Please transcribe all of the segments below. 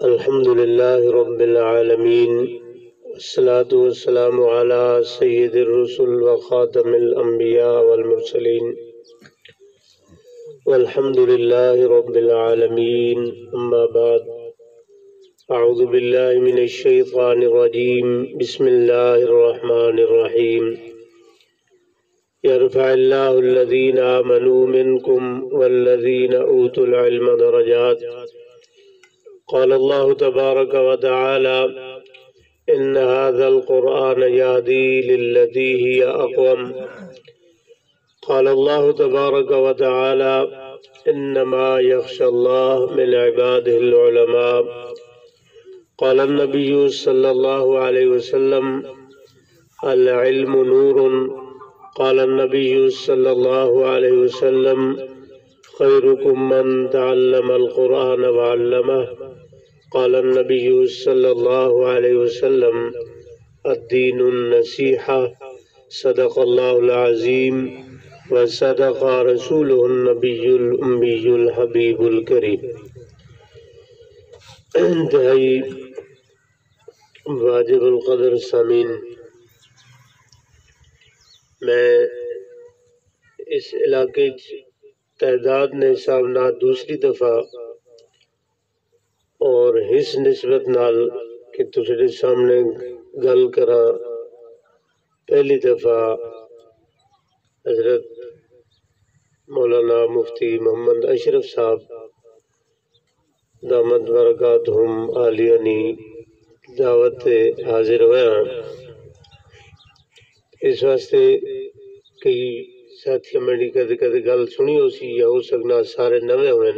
الحمد لله رب العالمين والصلاة والسلام على سيد الرسل وخاتم الأنبياء والمرسلين والحمد لله رب العالمين أما بعد أعوذ بالله من الشيطان الرجيم بسم الله الرحمن الرحيم يرفع الله الذين آمنوا منكم والذين أوتوا العلم درجات قال الله تبارك وتعالى إن هذا القرآن يهدي للتي هي أقوم قال الله تبارك وتعالى إنما يخشى الله من عباده العلماء قال النبي صلى الله عليه وسلم العلم نور قال النبي صلى الله عليه وسلم خيركم من تعلم القرآن وعلمه قال النبي صلى الله عليه وسلم الدين النصيحة صدق الله العظيم وصدق رسوله النبي الأمي الحبيب الكريم. انتہائی واجب القدر سامعین، میں اس علاقے تعداد نے حساب نہ دوسری دفعہ اور اس نسبت نال کہ تسڑے سامنے گل کرا پہلی دفعہ حضرت مولانا مفتی محمد اشرف صاحب دامت برکاتہم عالیانی دعوت حاضر ہوا. اس واسطے کئی ساتھی میری کدے کدے گل سنی ہو سی یا ہو سکنا سارے نوے ہوئے.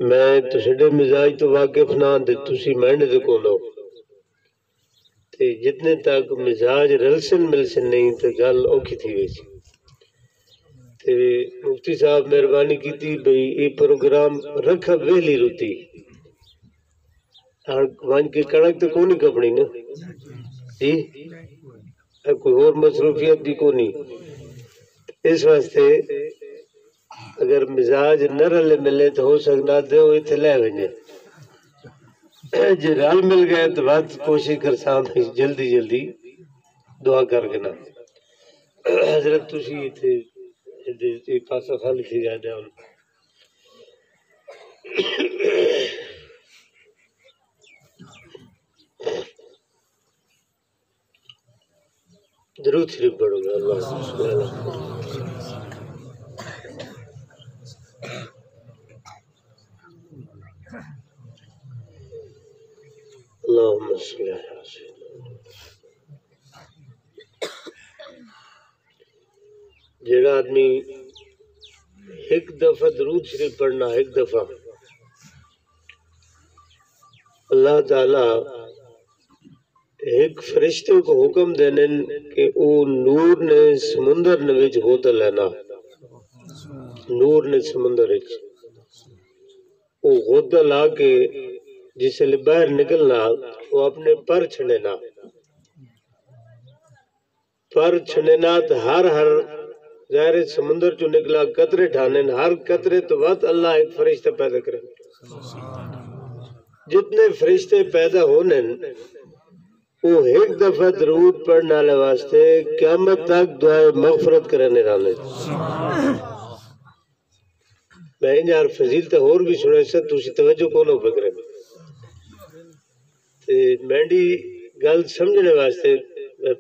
میں تسڑے مزاج تو واقف نہ تے تسی مہنے دے کولو تے جتنے تک مزاج رلسن ملسن نہیں تے گل اوکھی تھی گئی سی. تے مفتی صاحب مہربانی کیتی بھئی یہ پروگرام رکھا ویلی روتی وانج کے کڑک تے کونی کپڑی نا جی کوئی اور مصروفیت بھی کونی. اس واسطے اگر مزاج نہ رلے ملے تو ہو سکنا دے وہ اتھے لے وینے جی رل مل گئے تو بات کوشش کر ساتھ جلدی جلدی دعا کر کے نا حضرت تسی اتھے پاسا خالی تھی جائے دے درود شریف پڑھو گے. اللہم صلی اللہ علیہ وسلم. جیڑا آدمی ایک دفعہ درود شریف پڑھنا ایک دفعہ اللہ تعالی ایک فرشتے کو حکم دینے کہ او نور نے سمندر نویج ہوتا لینا نور نے سمندر اچ او ہوتا لا کے جسے لئے باہر نکلنا وہ اپنے پر چھڑنا تو ہر ظاہر سمندر جو نکلا قطرے ڈھانے ہر قطرے تو وقت اللہ ایک فرشتہ پیدا کرے. جتنے فرشتے پیدا ہونے وہ ایک دفعہ درود پڑھنا لے واسطے قیامت تک دعائے مغفرت کرنے رہنے. میں انجار فضیلت اور بھی سنے سے تو اسی توجہ کونوں پکرے مینڈی گل سمجھنے واسطے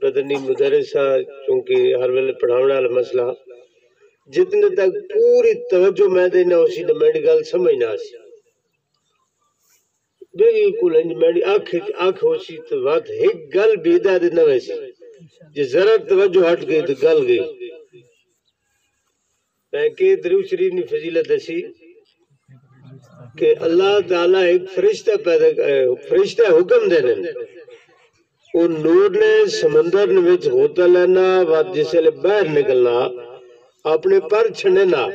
پتنی مدرسہ چونکہ ہر ویلے پڑھاونا والا مسئلہ جتنے تک پوری توجہ میں دینا اسی نے مینڈی گل سمجھنا سی بالکل انج مینڈی آنکھ ہوسی تو بات ایک گل بیدہ دینا ویسی جی ذرا توجہ ہٹ گئی تو گل گئی. میں کہ درود شریف نے فضیلت ایسی کہ اللہ تعالیٰ ایک فرشتہ حکم دینے وہ نور نے سمندر نویچ ہوتا لینا وقت جسے لئے باہر نکلنا اپنے پر چھنڈنا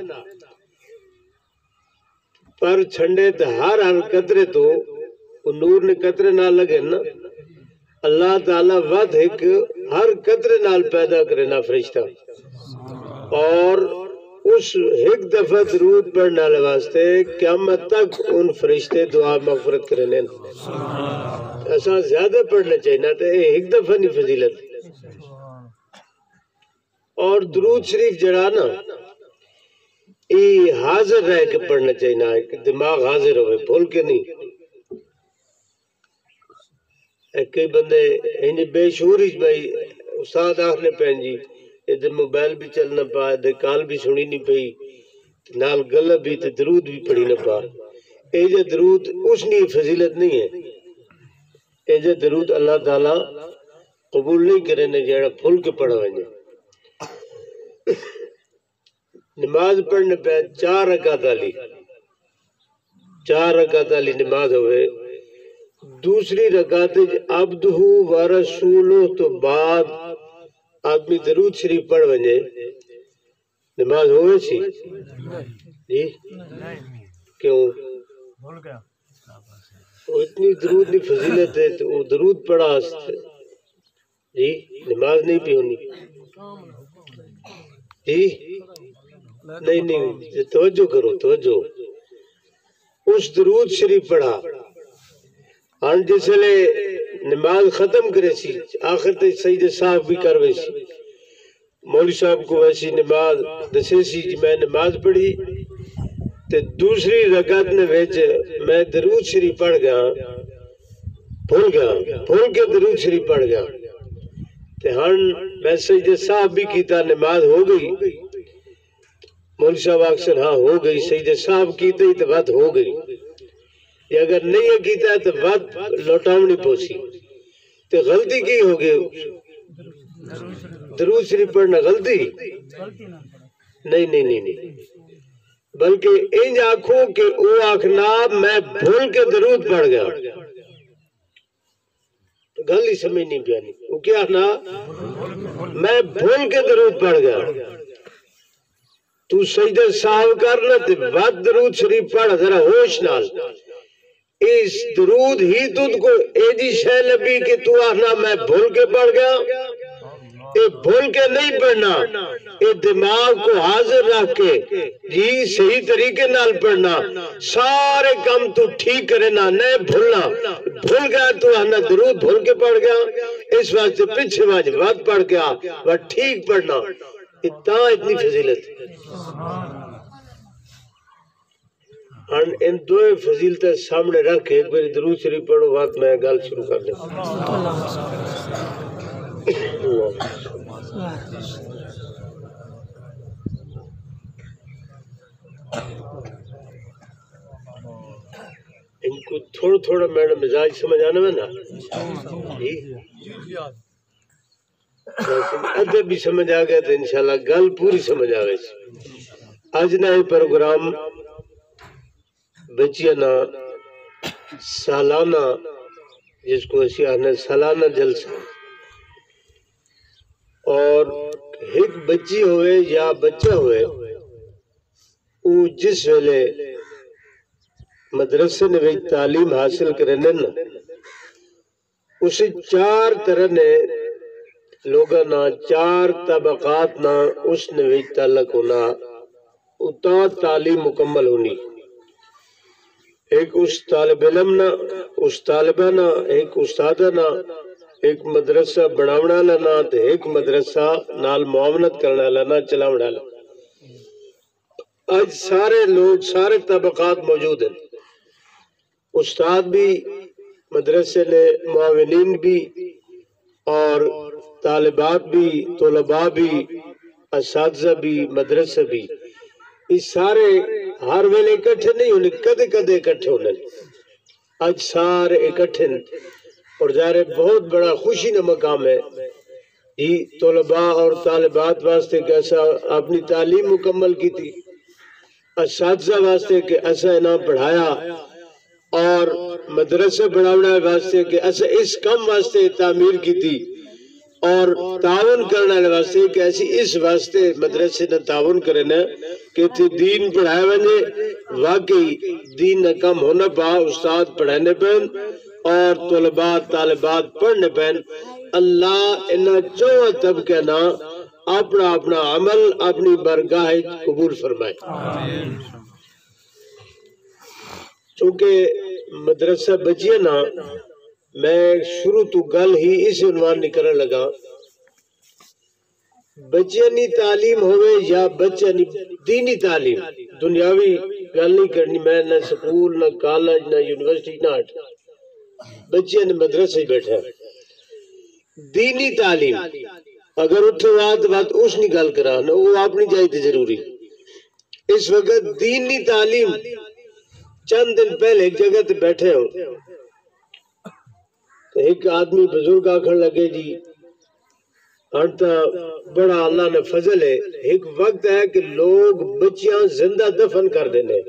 پر چھنڈے تو ہر قطرے تو وہ نور نے قطرے نہ لگے نا اللہ تعالیٰ وقت ایک ہر قطرے نال پیدا کرنا فرشتہ اور اس ایک دفعہ درود پڑھنے والے واسطے قیامت تک ان فرشتے دعا مغفرت کرنے ایسا زیادہ پڑھنا چاہیے تو ایک دفعہ نہیں فضیلت. اور درود شریف جڑا نا یہ حاضر رہ کے پڑھنا چاہیے کہ دماغ حاضر ہوئے بھول کے نہیں. کئی بندے انج بے شعور بھائی استاد آخنے پہن جی ادھر موبائل بھی چلنا پا ادھر کال بھی سنی نہیں پئی نال گل بھی تے درود بھی پڑھی نہ پا. اے جو درود اس نے فضیلت نہیں ہے. اے جو درود اللہ تعالی قبول نہیں کرے نے جڑا پھول کے پڑھا وے. نماز پڑھنے پہ 4 رکعت والی نماز ہوئے. دوسری رکعت عبدہ و رسولہ تو بعد آدمی درود شریف پڑھ ونجے نماز ہوئے سی جی کیوں وہ اتنی درود کی فضیلت ہے تو وہ درود پڑھا جی نماز نہیں پی ہونی جی نہیں توجہ کرو توجہ. اس درود شریف پڑھا ہاں جس لے نماز ختم کرے سی آخر تے سجدے صاحب بھی کروے سی. مولوی صاحب کو ویسی نماز دسے سی جی میں نماز پڑھی تے دوسری رکعت نے ویچ میں درود شریف پڑھ گیا بھول کے درود شریف پڑھ گیا تے ہاں میں سجدے صاحب بھی کیتا نماز ہو گئی. مولوی صاحب اکثر ہاں ہو گئی سجدے صاحب کیتے ہی تو بات ہو گئی. یہ اگر نہیں کیتا ہے تو بات لوٹاؤنی پوسی تو غلطی کی ہوگی. درود شریف پڑھنا غلطی نہیں بلکہ انج آنکھوں کہ او آنکھنا میں بھول کے درود پڑھ گیا. گل ہی سمجھ نہیں پیانی. وہ کیا نا میں بھول کے درود پڑھ گیا. تو سجدہ صاحب کرنا تے بعد درود شریف پڑھ ذرا ہوش نال. اس درود ہی تجھ کو ایجی شے لبی کہ تو آنا میں بھول کے پڑھ گیا. اے بھول کے نہیں پڑھنا اے دماغ کو حاضر رکھ کے جی صحیح طریقے نال پڑھنا. سارے کام تو ٹھیک کرے نا نہیں بھولنا. بھول گیا تو آنا درود بھول کے پڑھ گیا اس واسطے پیچھے واجبات پڑھ گیا وہ ٹھیک پڑھنا. اتنی فضیلت ان دو فضیلتیں سامنے رکھ کے ایک بار درود شریف پڑھو بات میں گل شروع کر دیں. ان کو تھوڑا میرا مزاج سمجھ آنا میں نا جی ادھر بھی سمجھ آ گیا تو انشاءاللہ گل پوری سمجھ آ گئی. آج نہ پروگرام بچیا نا سالانہ جس کو اسی آنے سالانہ جلسہ اور ایک بچی ہوئے یا بچہ ہوئے وہ جس ویلے مدرسے نے تعلیم حاصل کرنے نا اسے 4 طرح نے لوگا نا 4 طبقات نا اس نے تعلق ہونا اتا تعلیم مکمل ہونی. ایک اس طالب علم نا اس طالبہ نا ایک استادہ نا ایک مدرسہ بناونا لنا تے ایک مدرسہ نال معاونت کرنا لنا چلاونا لنا. آج سارے لوگ سارے طبقات موجود ہیں. استاد بھی مدرسے لے معاونین بھی اور طالبات بھی طلباء بھی اساتذہ بھی مدرسہ بھی. اس سارے ہر ویلے اکٹھے نہیں ہونے کدے اکٹھے ہونے. آج سارے اکٹھے اور ظاہر بہت بڑا خوشی نہ مقام ہے یہ طلباء اور طالبات واسطے کہ ایسا اپنی تعلیم مکمل کی تھی اساتذہ واسطے کہ ایسا انہاں پڑھایا اور مدرسہ بڑھاونا واسطے کہ ایسا اس کم واسطے تعمیر کی تھی اور تعاون کرنے واسطے کہ ایسی اس واسطے مدرسے نے تعاون کرنا کہ تھی دین پڑھائے ونے واقعی دین نہ کم ہونا پا استاد پڑھانے پہن اور طلباء طالبات پڑھنے پہن. اللہ انہا چوہ طبقہ نا اپنا اپنا عمل اپنی برگاہ قبول فرمائے. چونکہ مدرسہ بچیاں نا میں شروع تو گل ہی اس عنوان نہیں کرنے لگا بچیاں نی تعلیم ہوئے یا بچیاں نی دینی تعلیم دنیاوی گل نہیں کرنی میں نہ سکول نہ کالج نہ یونیورسٹی نہ بچیاں نے مدرسے بیٹھا دینی تعلیم اگر اتھے بات اس نہیں گل کرا نہ وہ اپنی جائے تھی ضروری. اس وقت دینی تعلیم چند دن پہلے ایک جگہ تے بیٹھے ہو تو ایک آدمی بزرگ آکھن لگے جی ہنٹا بڑا اللہ نے فضل ہے ایک وقت ہے کہ لوگ بچیاں زندہ دفن کر دینے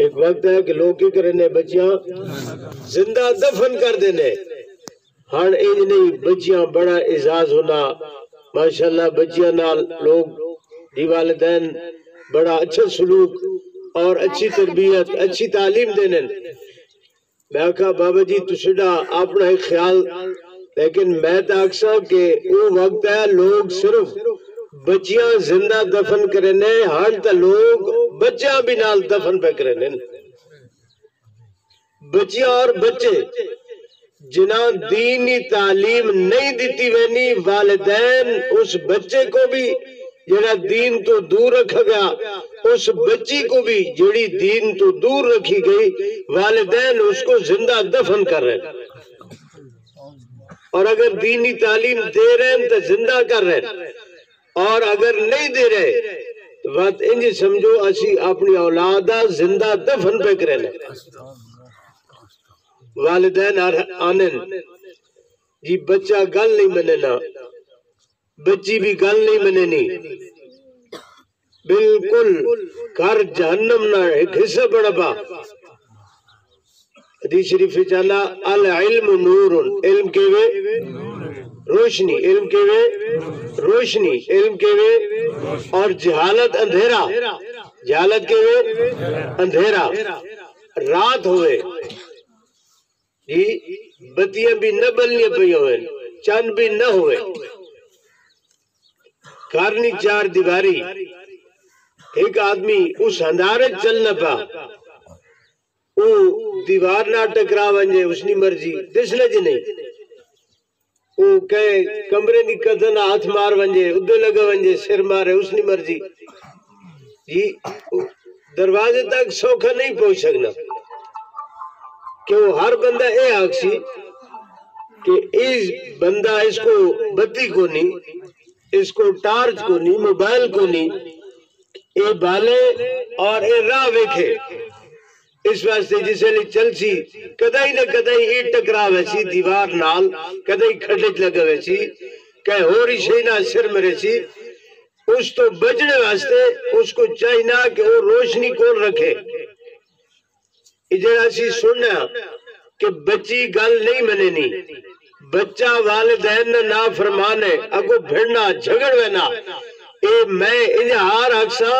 ایک وقت ہے کہ لوگ کی کرنے بچیاں زندہ دفن کر دینے ہن انج نہیں بچیاں بڑا اعزاز ہونا ماشاءاللہ بچیاں نال لوگ دی والدین بڑا اچھا سلوک اور اچھی تربیت اچھی تعلیم دینے. میں کہا بابا جی تسیڈا اپنا ایک خیال لیکن میں تاکسا کہ وہ وقت ہے لوگ صرف بچیاں زندہ دفن کرنے ہر تا لوگ بچیاں بھی نال دفن پہ کرنے بچیاں اور بچے جنہاں دینی تعلیم نہیں دیتی وینی والدین اس بچے کو بھی جڑا دین تو دور رکھا گیا اس بچی کو بھی جڑی دین تو دور رکھی گئی والدین اس کو زندہ دفن کر رہے ہیں اور اگر دینی تعلیم دے رہے ہیں تو زندہ کر رہے ہیں اور اگر نہیں دے رہے تو بات انجی سمجھو اسی اپنی اولادہ زندہ دفن پہ کرنے والدین آنن جی بچہ گل نہیں مننا بچی بھی گل نہیں مننی بالکل گھر جہنم نہ ایک حصہ بڑا با حدیث شریف چالا العلم نور علم کے وے روشنی علم کے وے روشنی علم کے وے اور جہالت اندھیرا جہالت کے وے اندھیرا رات ہوئے جی بتیاں بھی نہ بلنی پہ ہوئے چند بھی نہ ہوئے کارنی چار دیواری ایک آدمی اس اندھارے چلنا پا وہ دیوار نہ ٹکرا ونجے اس نی مرضی دسلے جی نہیں وہ کہے کمرے نی قدن ہاتھ مار ونجے ادھے لگا ونجے سر مارے اس نی مرضی جی دروازے تک سوکھا نہیں پہنچ سکنا کہ وہ ہر بندہ اے آکسی کہ اس بندہ اس کو بتی کو نہیں اس کو ٹارچ کو نہیں موبائل کو نہیں اے بالے اور اے راہ ویکھے اس واسطے جسے لئے چل سی کدائی نہ کدائی ایٹ ٹکرا ویسی دیوار نال کدائی کھڑک لگا ویسی کہ ہو رہی شینا سر مرے سی اس تو بجنے واسطے اس کو چاہینا کہ وہ روشنی کون رکھے اجڑا سی سننا کہ بچی گل نہیں مننی بچہ والدین نہ فرمانے اگو بھڑنا جھگڑ وینا اے میں اجہار اکسا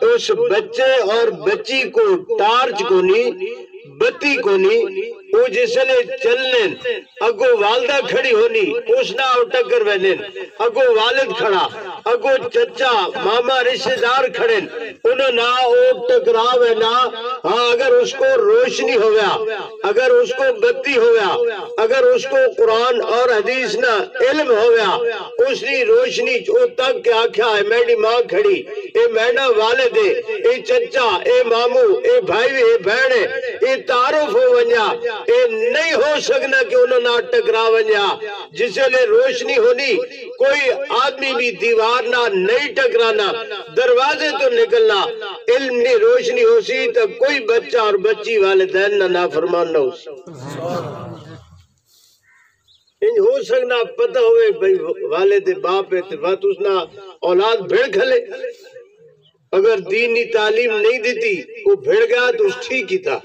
اس بچے اور بچی کو ٹارچ کو نہیں بتی کو نہیں وہ جسلے چلنے اگو والدہ کھڑی ہونی اس نہ ٹکر وینن اگو والد کھڑا اگو چچا ماما رشتہ دار کھڑن انہوں نہ وہ ٹکرا وینا ہاں اگر اس کو روشنی ہویا اگر اس کو بتی ہویا اگر اس کو قرآن اور حدیث نہ علم ہویا اس نے روشنی جو تک کیا کیا ہے میری ماں کھڑی اے مینا والد ہے اے چچا اے مامو اے بھائی اے بہنے اے تعارف ہو ونجا اے نہیں ہو سکنا کہ انہوں نہ ٹکرا ونجا جسے لے روشنی ہونی کوئی آدمی بھی دیوار نہ نہیں ٹکرانا دروازے تو نکلنا علم نہیں روشنی ہو سی تو کوئی بچہ اور بچی والدین نہ نافرمان نہ ہو سی ان ہو سکنا پتہ ہوئے بھئی والد باپ ہے بات اس نہ اولاد بھیڑ کھلے اگر دینی تعلیم نہیں دیتی وہ بھیڑ گیا تو اس ٹھیک ہی تھا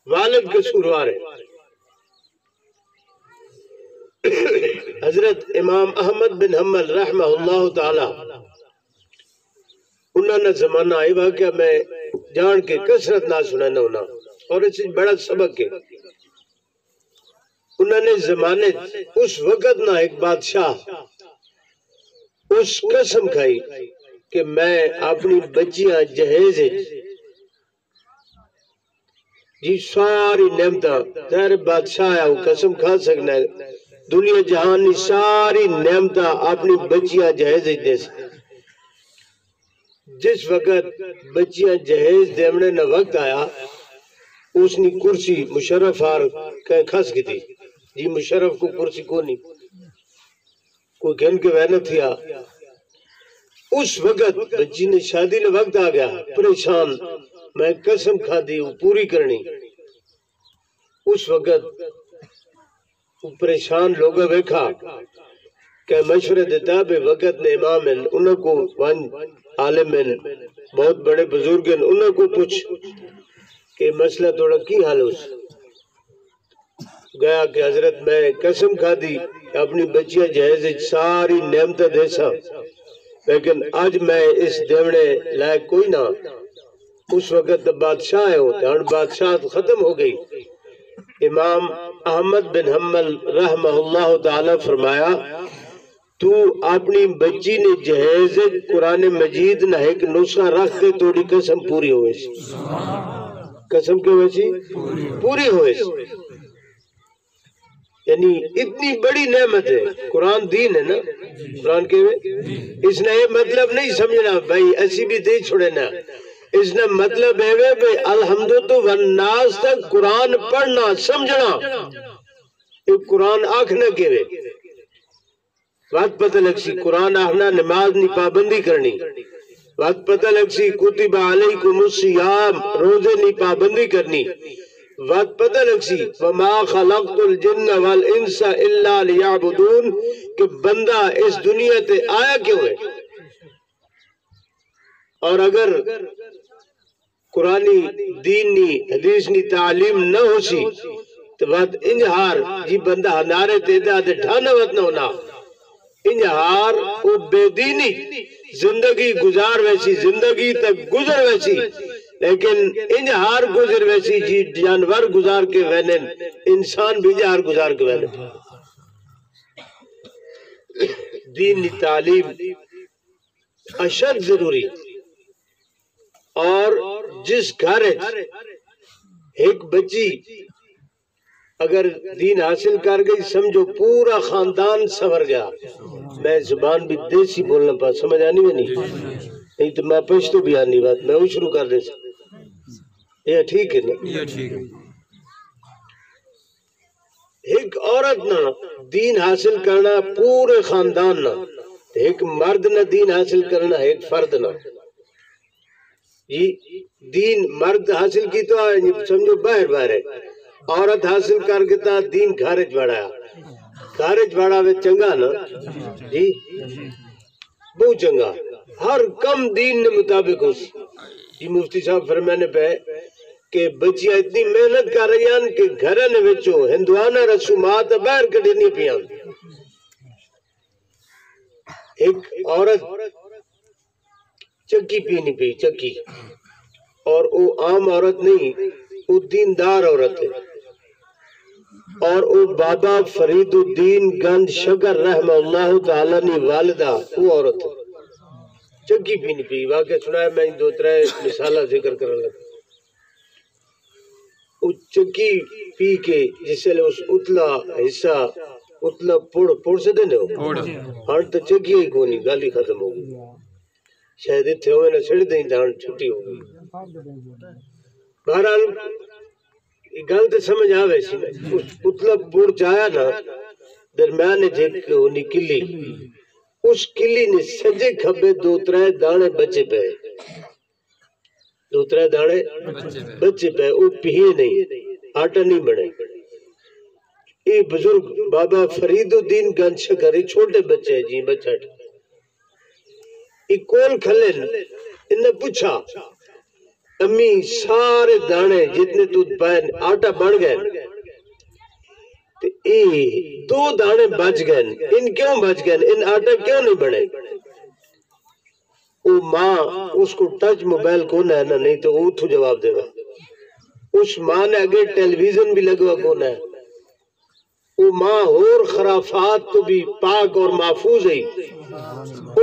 والد قصوروار ہے حضرت امام احمد بن حنبل رحمہ اللہ تعالی انہوں نے زمانہ آئی واقعہ میں جان کے کثرت نہ سنانا ہونا اور اس سے بڑا سبق ہے انہوں نے زمانے اس وقت نہ ایک بادشاہ اس قسم کھائی کہ میں اپنی بچیاں جہیز جی ساری نعمتاں ظاہر بادشاہ ہے وہ قسم کھا سکنا ہے دنیا جہان کی ساری نعمتاں اپنی بچیاں جہیز دے سی جس وقت بچیاں جہیز دیونے نہ وقت آیا اس نے کرسی مشرف آر کھس کی تھی جی مشرف کو کرسی کو نہیں کوئی گھن کے وینت تھیا اس وقت بچی نے شادی نے وقت آ گیا پریشان میں قسم کھا دی وہ پوری کرنی اس وقت پریشان لوگوں بیکھا کہ مشورے دیتا بے وقت نے امام ہیں انہوں کو عالم ہیں بہت بڑے بزرگ ہیں انہوں کو پوچھ کہ مسئلہ تھوڑا کی حال ہو گیا کہ حضرت میں قسم کھا دی اپنی بچیاں جہیز ساری نعمتیں دے سا لیکن آج میں اس دیونے لائق کوئی نہ اس وقت بادشاہ ہے ہوتا ہے بادشاہ ختم ہو گئی امام احمد بن حنبل رحمہ اللہ تعالی فرمایا تو اپنی بچی نے جہیز قرآن مجید نہ ایک نسخہ رکھ کے توڑی قسم پوری ہوئے سی قسم کے ویسی پوری ہوئے سی یعنی اتنی بڑی نعمت ہے قرآن دین ہے نا قرآن کے اس نے یہ مطلب نہیں سمجھنا بھائی ایسی بھی دے چھوڑے نا اس نے مطلب ہے بھائی الحمدللہ والناس تک قرآن پڑھنا سمجھنا ایک قرآن آنکھنا کے وے بات پتہ لگ سی قرآن آخنا نماز نہیں پابندی کرنی بات پتہ لگ سی کتب علیکم الصیام روزے نہیں پابندی کرنی بات پتہ لگ سی وما خلقت الجن والانس الا لیعبدون کہ بندہ اس دنیا تے آیا کیوں ہے اور اگر قرآنی دینی حدیثنی تعلیم نہ ہو سی تو بات انجہار جی بندہ ہنارے تے دا دے ڈھانا وط نہ ہونا انجہار او بے دینی زندگی گزار ویسی زندگی تک گزر ویسی لیکن انجہار گزر ویسی جی جانور گزار کے وینن انسان بھی جہار گزار کے وینن دینی تعلیم اشد ضروری اور جس گھر ایک بچی اگر دین حاصل کر گئی سمجھو پورا خاندان سنور گیا میں زبان بھی دیسی بولنا پا سمجھ آنی میں نہیں تو میں پشتو بھی آنی بات میں وہ شروع کر دے سکتا یہ ٹھیک ہے نا ایک عورت نہ دین حاصل کرنا پورے خاندان نہ ایک مرد نہ دین حاصل کرنا ایک فرد نہ جی دین مرد حاصل کی تو سمجھو باہر باہر ہے عورت حاصل کر کے تا دین گھارج بڑھایا گھارج بڑھا وے چنگا نا جی بہت چنگا ہر کم دین نے مطابق ہو سی جی مفتی صاحب فرمانے پہ کہ بچیاں اتنی محنت کر رہی ہیں کہ گھرن وچوں ہندوانہ رسومات باہر کڈنی پیاں ایک عورت چکی پینی پی چکی اور وہ عام عورت نہیں وہ دیندار عورت ہے اور وہ بابا فرید الدین گنج شگر رحمہ اللہ تعالیٰ نے والدہ وہ عورت ہے چکی پینی پی واقعہ سنایا میں دو ترے مثالہ ذکر کرنے لگا وہ چکی پی کے جس سے اس اتلا حصہ اتلا پوڑ سے دینے ہو ہاں تو چکی ہی کونی گالی ختم ہو گئی شاید اتھے ہوئے نہ چھڑ دیں دان چھٹی ہو گئی بہرحال گل تو سمجھ آوے سی اتلا پوڑ چایا نا درمیان جھک ہونی کلی اس کلی نے سجے کھبے دو ترے دانے بچے پہ دو ترے دانے بچے پہ وہ پیے نہیں آٹا نہیں بڑھے یہ بزرگ بابا فرید الدین گنج شگر چھوٹے بچے جی بچہ ایک کول کھلن انہیں پوچھا امی سارے دانے جتنے تو پہن آٹا بڑھ گئے دو دانے بچ گئے ان کیوں بچ گئے ان آٹا کیوں نہیں بڑھے وہ ماں اس کو ٹچ موبائل کون ہے نا نہیں تو وہ تو جواب دے گا اس ماں نے اگر ٹیلی ویژن بھی لگوا کون ہے وہ ماں اور خرافات تو بھی پاک اور محفوظ ہے.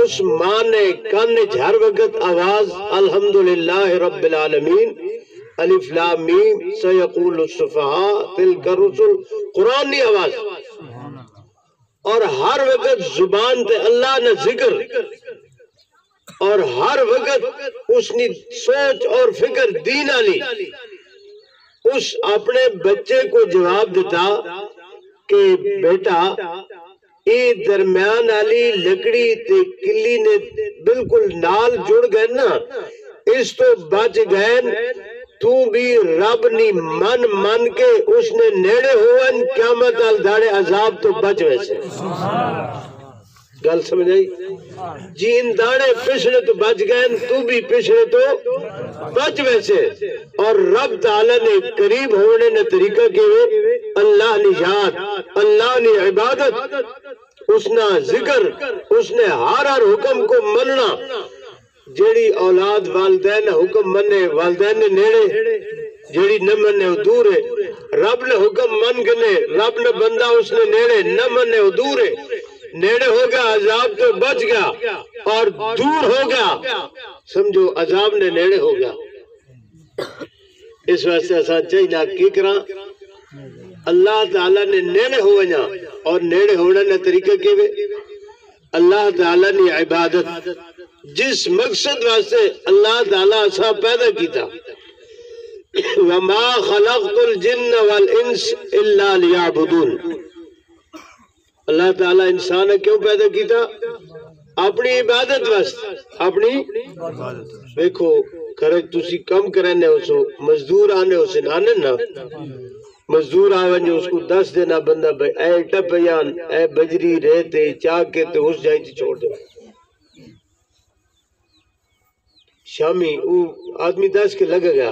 اس ماں نے کان ہر وقت آواز الحمدللہ رب العالمین الف لام میم سیقول السفہاء تلک الرسل قرآن کی آواز. اور ہر وقت زبان تے اللہ نے ذکر اور ہر وقت اس نے سوچ اور فکر دین علی. اس اپنے بچے کو جواب دیتا کہ بیٹا یہ درمیان علی لکڑی تے کلی نے بالکل نال جڑ گئے نا, اس تو بچ گئے. تو بھی رب نی من کے اس نے نیڑے ہوئن قیامت آل داڑے عذاب تو بچ ویسے. گل سمجھ آئی جی؟ ان داڑے پچھلے تو بچ گئے, تو بھی پچھلے تو بچ ویسے. اور رب تعالیٰ نے قریب ہونے نے طریقہ کے اللہ نے یاد, اللہ نے عبادت, اس نے ذکر, اس نے ہر حکم کو مننا. جیڑی اولاد والدین حکم منے والدین نے نیڑے, جیڑی نہ منے وہ دور ہے. رب نے حکم من گنے, رب نے بندہ اس نے نیڑے, نہ منے وہ دور ہے. نیڑے ہو گیا عذاب تو بچ گیا, اور دور ہو گیا سمجھو عذاب نے نیڑے ہو گیا. اس واسطے اساں چاہیے کی کراں اللہ تعالیٰ نے نیڑے ہو وجا, اور نیڑے ہونے نے طریقہ کے اللہ تعالیٰ نے عبادت جس مقصد واسطے اللہ تعالیٰ اسا پیدا کیتا. وما خلقت الجن والانس الا لیعبدون. اللہ تعالیٰ انسان کیوں پیدا کیتا؟ اپنی عبادت واسطے. اپنی دیکھو کرے تسی کم کرنے ہو سو مزدور آنے ہو سن آنے نا, مزدور آویں اس کو 10 دینا بندہ بھائی اے ٹپیان اے بجری رہتے چاہ کے تو اس جائے تھی چھوڑ دے. شامی وہ آدمی 10 کے لگ گیا,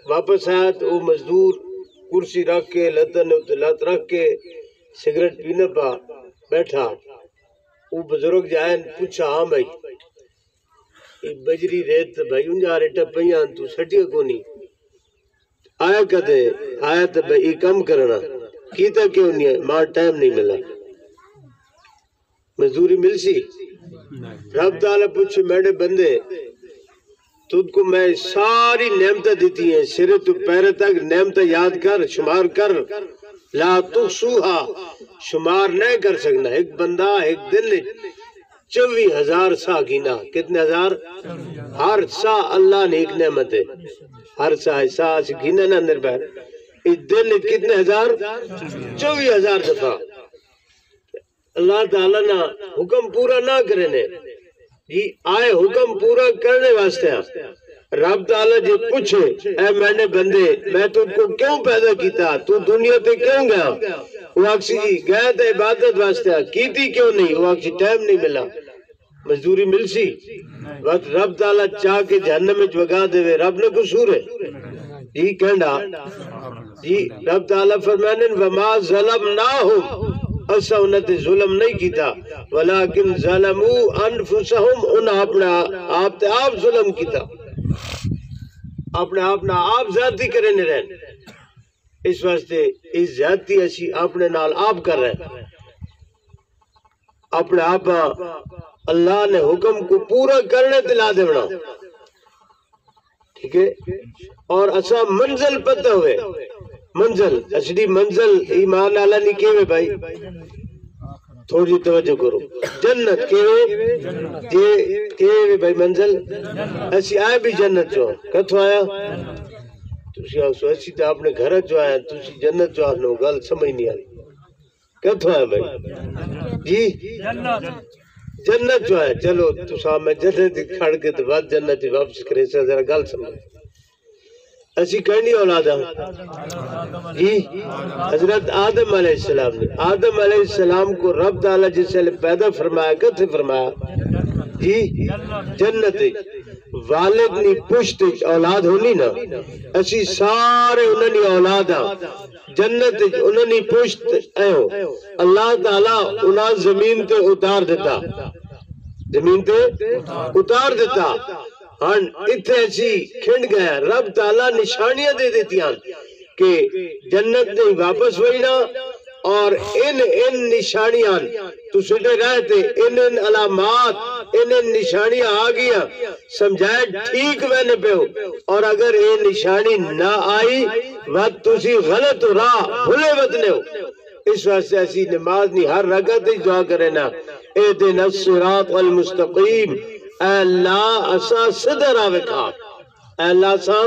واپس آیا تو وہ مزدور کرسی رکھ کے لتن لت رکھ کے سگریٹ پینے پا بیٹھا. وہ بزرگ جائیں پوچھا ہاں بھائی بجری ریت بھائی انجا ریٹا پیان تو سٹیا کو نہیں آیا کہتے آیا تو بھائی کم کرنا کیتا کیوں نہیں ہے؟ ماں ٹائم نہیں ملا. مزدوری مل سی. رب تعالیٰ پوچھے میرے بندے تجھ کو میں ساری نعمتیں دیتی ہیں, سرے تو پیرے تک نعمتیں یاد کر, شمار کر. لا تحصوہا, شمار نہیں کر سکنا. ایک بندہ ایک دن 24,000 سا گینا. کتنے ہزار؟ ہر سا اللہ نے ایک نعمت ہے. ہر سا گینا نا اندر بہر اس دن کتنے ہزار؟ 24,000 دفعہ. اللہ تعالیٰ نا حکم پورا نہ کرنے جی آئے حکم پورا کرنے واسطے. رب تعالیٰ جی پوچھے اے میں نے بندے میں تجھ کو کیوں پیدا کیتا, تو دنیا تے کیوں گیا؟ وہ اکسی جی گئے تھے عبادت واسطے, کیتی کیوں نہیں؟ وہ اکسی ٹائم نہیں ملا. مزدوری مل سی وقت رب تعالیٰ چاہ کے جہنم میں وگا دے وے رب نے قصور ہے جی کہنا جی. رب تعالیٰ فرمانے وما ظلمناہم, اسا انہیں تے ظلم نہیں کیتا, ولیکن ظلموا انفسہم, انہیں اپنا آپ تے آپ ظلم کیتا, اپنے اپنا آپ ذاتی کرنے رہن. اس واسطے اس ذاتی اسی اپنے نال آپ کر رہے ہیں. اپنے آپ اللہ نے حکم کو پورا کرنے دلا دینا ٹھیک ہے. اور اسا منزل پتہ ہوئے, منزل اصلی منزل ایمان اللہ نہیں کیوے بھائی, تھوڑی توجہ کرو. جنت کیوے بھائی منزل اسی آئے بھی جنت جو کتھو آیا تسی آسو اسی تو اپنے گھر جو آیا تسی جنت جو آنو گل سمجھ نہیں آئی کتھو آیا بھائی جی جنت جو آیا. چلو تسا میں جنت کھڑ کے تو بعد جنت واپس کرے سے ذرا گل سمجھ. اسی کہنی اولاد جی حضرت آدم علیہ السلام نے, آدم علیہ السلام کو رب تعالیٰ جس سے پیدا فرمایا کتھے فرمایا جی جنت. والد نی پشت اولاد ہونی نا, اسی سارے انہوں نے اولاد ہاں جنت انہوں نے پشت ایو. اللہ تعالیٰ انہاں زمین تے اتار دیتا, زمین تے اتار دیتا. ہاں اتھے ایسی کھنڈ گیا. رب تعالیٰ نشانیاں دے دیتی ہیں کہ جنت نہیں واپس ہوئی نا, اور ان نشانیاں تو سٹے رہتے ان علامات ان نشانیاں آگیا سمجھائے ٹھیک وینے پہ ہو، اور اگر یہ نشانی نہ آئی وقت تسی غلط راہ بھلے وطنے ہو۔ اس واسطے ایسی نماز نہیں ہر رکعت ہی دعا کرے نا اہدنا الصراط المستقیم، اے اللہ اسا سدھا راہ وکھا، اے اللہ اسا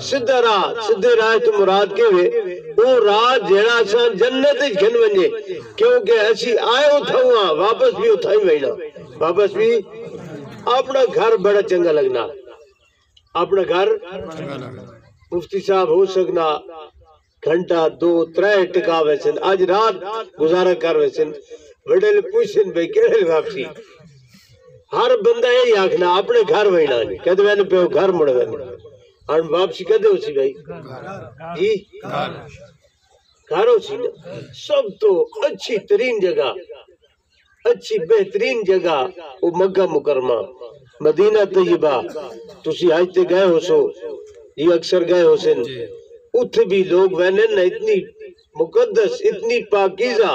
سدھا راہ، سدھے راہ تو مراد کے ہوئے وہ راہ جیڑا اسا جنت گھن ونجے، کیونکہ ایسی آئے اٹھاؤں واپس بھی اٹھائی وینا، واپس بھی اپنا گھر بڑا چنگا لگنا، اپنا گھر مفتی صاحب ہو سکنا گھنٹہ دو ترے ٹکا ویسن آج رات گزارا کر ویسن بڑے لے پوچھن بھئی کہنے واپسی، ہر بندہ یہ آکھنا اپنے گھر وینا نہیں، کہتے میں نے پہ گھر مڑ وینا، اور واپسی کہتے ہو سی بھائی جی گھر ہو سی نا، سب تو اچھی ترین جگہ، اچھی بہترین جگہ وہ مکہ مکرمہ مدینہ طیبہ، تسی آج تے گئے ہو سو یہ اکثر گئے ہو سن، اتھے بھی لوگ وینے نا اتنی مقدس اتنی پاکیزہ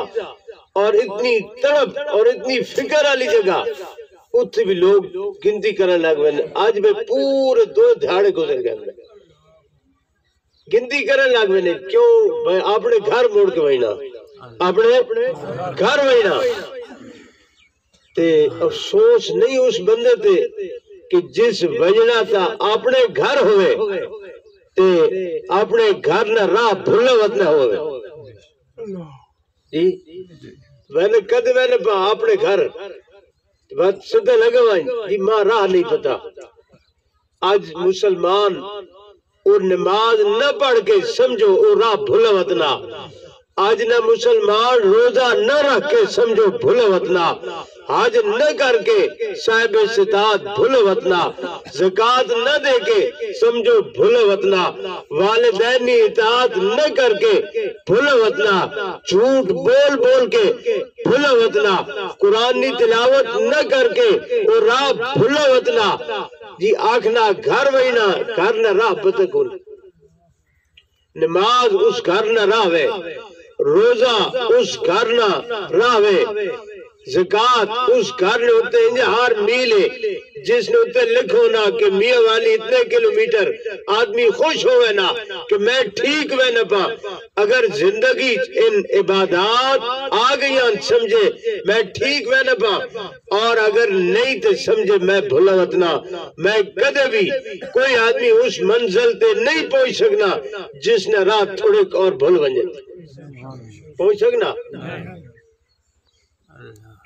اور اتنی تڑپ اور اتنی فکر والی جگہ، اتھے بھی لوگ گنتی کرنے لگ وینے، آج میں پورے 2 دھاڑے گزر گئے گنتی کرنے لگ وینے، کیوں اپنے گھر موڑ کے وینا، اپنے گھر وینا تے افسوس نہیں اس بندے تے کہ جس وجنا تا اپنے گھر ہوئے تے اپنے گھر نہ راہ بھولے وطنہ ہوئے جی میں کد میں نے اپنے گھر بات سدھے لگا وائیں جی ماں راہ نہیں پتا، آج مسلمان اور نماز نہ پڑھ کے سمجھو اور راہ بھولے وطنہ، آج نہ مسلمان روزہ نہ رکھ کے سمجھو بھولے وطنہ، حج نہ کر کے صاحب استطاعت بھولے وطنہ، زکاة نہ دے کے سمجھو بھولے وطنہ، والدینی اطاعت نہ کر کے بھولے وطنہ، جھوٹ بول بول کے بھولے وطنہ، قرآنی تلاوت نہ کر کے اور راہ بھولے وطنہ، جی آکھنا گھر وینا گھر نہ راہ بتکن، نماز اس گھر نہ راہ وے، روزہ اس گھر نہ راہ وے، زکاة اس گھر نے ہوتے ہیں ہر میلے جس نے ہوتے لکھو نا کہ میاں والی اتنے کلومیٹر آدمی خوش ہوئے نا کہ میں ٹھیک وے نہ پا، اگر زندگی ان عبادات آگئیاں سمجھے میں ٹھیک وے نہ پا، اور اگر نہیں تے سمجھے میں بھولا وطنا، میں کدے بھی کوئی آدمی اس منزل تے نہیں پہنچ سکنا جس نے رات تھوڑے اور بھول بنجے پہنچ سکنا،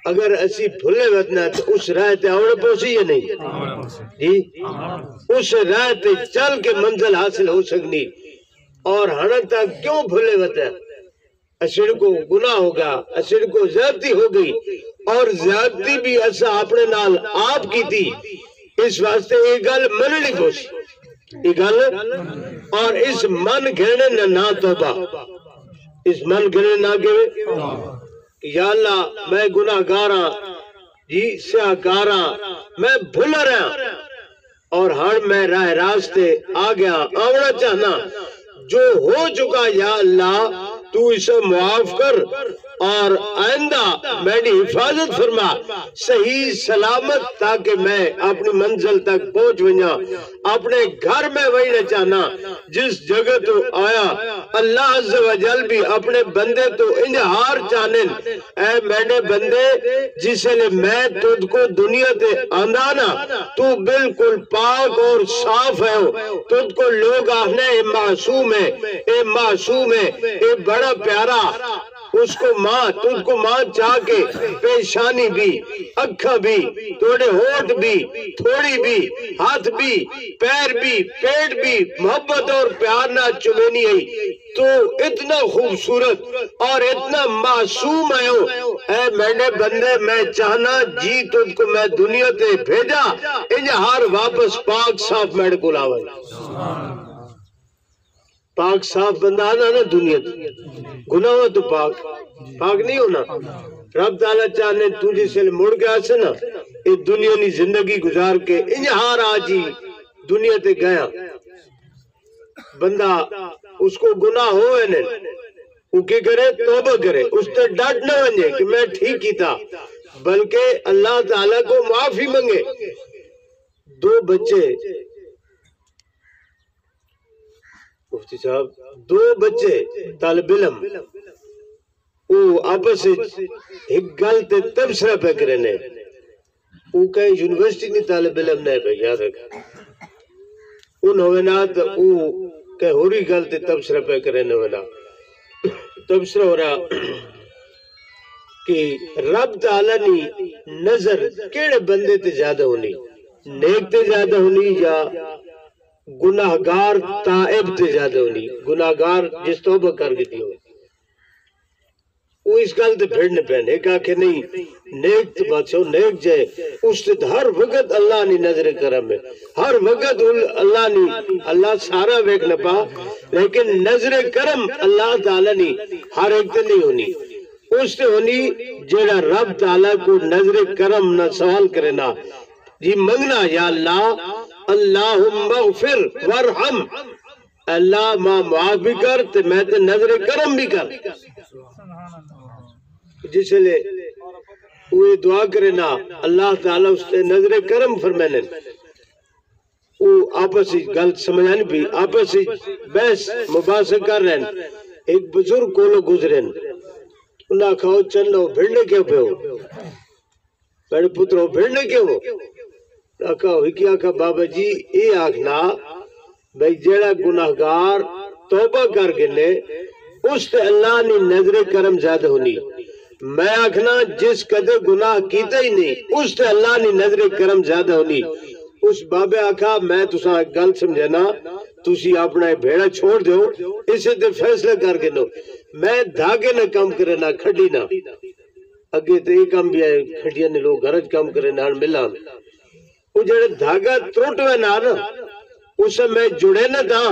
اگر اسی بھلے وطنا تو اس راہ تے آوڑے پہنچی یا نہیں جی اس راہ تے چل کے منزل حاصل ہو سکنی، اور ہنک تک کیوں بھلے وطنا اسڑ کو گناہ ہوگا، اسڑ کو زیادتی ہو گئی، اور زیادتی بھی ایسا اپنے نال آپ کی تھی، اس واسطے ایک گل مننی پوسی ایک گل، اور اس من گھرنے نہ توبہ، اس من گھرنے نہ کہ یا اللہ میں گناہ گاراں جی سیاہ کاراں میں بھولا رہا، اور ہر میں راہ راستے آگیا آوڑا چاہنا، جو ہو چکا یا اللہ تو اسے معاف کر، اور آئندہ میری حفاظت فرما صحیح سلامت، تاکہ میں اپنی منزل تک پہنچ ونجا، اپنے گھر میں وہی نہ چاہنا جس جگہ تو آیا، اللہ عز و جل بھی اپنے بندے تو انجہار چاہنے، اے میرے بندے جسے لے میں تجھ کو دنیا تے آندانا تو بالکل پاک اور صاف ہے، تجھ کو لوگ آہنے اے معصوم ہے، اے معصوم ہے، اے بڑا پیارا، اس کو ماں تجھ کو ماں چاہ کے پیشانی بھی اکھا بھی توڑے ہوٹ بھی تھوڑی بھی ہاتھ بھی پیر بھی پیٹ بھی محبت اور پیار نہ چمینی ہے، تو اتنا خوبصورت اور اتنا معصوم ہے، اے میرے بندے میں چاہنا جی تجھ کو میں دنیا تے بھیجا انجہار واپس پاک صاف میرے کو لاوے، پاک صاف بندہ آنا نا دنیا تے گناہ ہو تو پاک نہیں ہونا، رب تعالیٰ چاہنے تجھے سے مڑ کے آسے نا اس دنیا نی زندگی گزار کے انجہار آجی دنیا تے گیا، بندہ اس کو گناہ ہوئے نہیں وہ کی کرے توبہ کرے، اس تے ڈٹ نہ ونجے کہ میں ٹھیک کی تھا، بلکہ اللہ تعالیٰ کو معافی منگے۔ دو بچے مفتی صاحب، دو بچے طالب علم وہ آپس ایک گل تے تبصرہ پہ کرنے، وہ کہیں یونیورسٹی نہیں طالب علم نہیں پہ یاد رکھا، ان ہونا تو وہ کہیں ہوری گل تے تبصرہ پہ کرنے ہونا، تبصرہ ہو رہا کہ رب تعالیٰ نے نظر کیڑے بندے تے زیادہ ہونی، نیک تے زیادہ ہونی یا گناہگار تائب تے زیادہ ہونی، گناہگار جس توبہ کر گئی ہو، وہ اس گل تے بھیڑنے پہنے، کہا کہ نہیں نیک تو بادشاہ نیک جائے، اس سے ہر وقت اللہ نے نظر کرم ہے، ہر وقت اللہ نے، اللہ سارا ویک نہ پا، لیکن نظر کرم اللہ تعالیٰ نے ہر ایک تے نہیں ہونی، اس سے ہونی جیڑا رب تعالیٰ کو نظر کرم نہ سوال کرنا، جی منگنا یا اللہ اللہم اغفر ورحم، اللہ ماں معاف بھی کر تے میں تے نظر کرم بھی کر، جس لئے وہ دعا کرنا اللہ تعالیٰ اس تے نظر کرم فرمائنے، وہ آپس ہی گل سمجھانی بھی، آپس ہی بحث مباحثہ کر رہے ہیں، ایک بزرگ کولو گزریں، انہاں کہو چلو بھیڑنے کیوں پہ ہو، میرے پتروں بھیڑنے کیوں ہو، کہا ہوئی کیا کہا بابا جی اے آکھنا بھئی جیڑا گناہگار توبہ کر گنے اس تے اللہ نے نظر کرم زیادہ ہونی، میں آکھنا جس قدر گناہ کیتا ہی نہیں اس تے اللہ نے نظر کرم زیادہ ہونی، اس بابے آکھا میں تساں گل سمجھنا، تسی اپنا بھیڑا چھوڑ دیو، اسے تے فیصلہ کر گنو، میں دھاگے نہ کم کرے نہ کھڑی نہ، اگے تے یہ کم بھی آئے کھڑیاں نے لوگ گھرج کم کرے نہ ملان، وہ جڑے دھاگا تروٹ ہوئے نہ اسے میں جڑے نہ دا